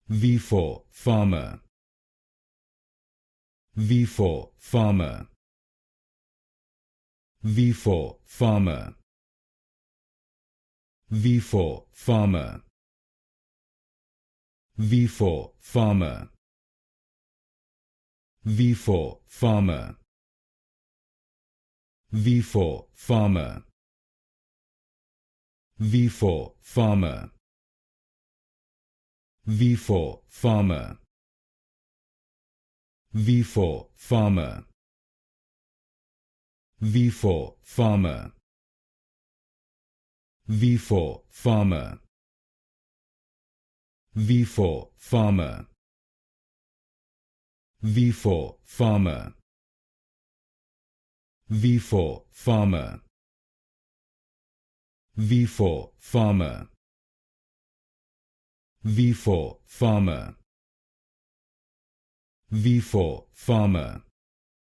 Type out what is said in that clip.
Vifor Pharma. Vifor Pharma. Vifor Pharma. Vifor Pharma. Vifor Pharma. Vifor Pharma. Vifor Pharma. Vifor Pharma. Vifor Pharma. Vifor Pharma. Vifor Pharma. Vifor Pharma. Vifor Pharma. Vifor Pharma. Vifor Pharma. Vifor Pharma. Vifor Pharma. Vifor Pharma.